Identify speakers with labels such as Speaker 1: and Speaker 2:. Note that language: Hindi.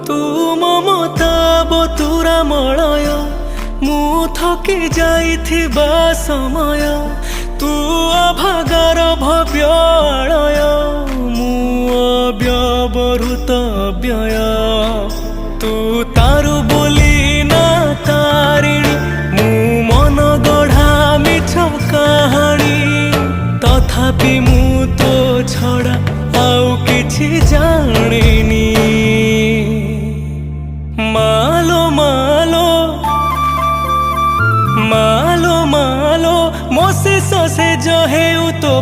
Speaker 1: तू ममता बतुरा मलय मु थकी जाइथिबा समय तू अभागार भव्य आलय मु अव्यवहृत व्यय तू तारु बोली ना तारिणी मु मन गढ़ा मिछ कहानी तथापि मु तो छड़ा आउ किछि जानिनी मालो मालो मालो मालो मोसे ससे जो है तो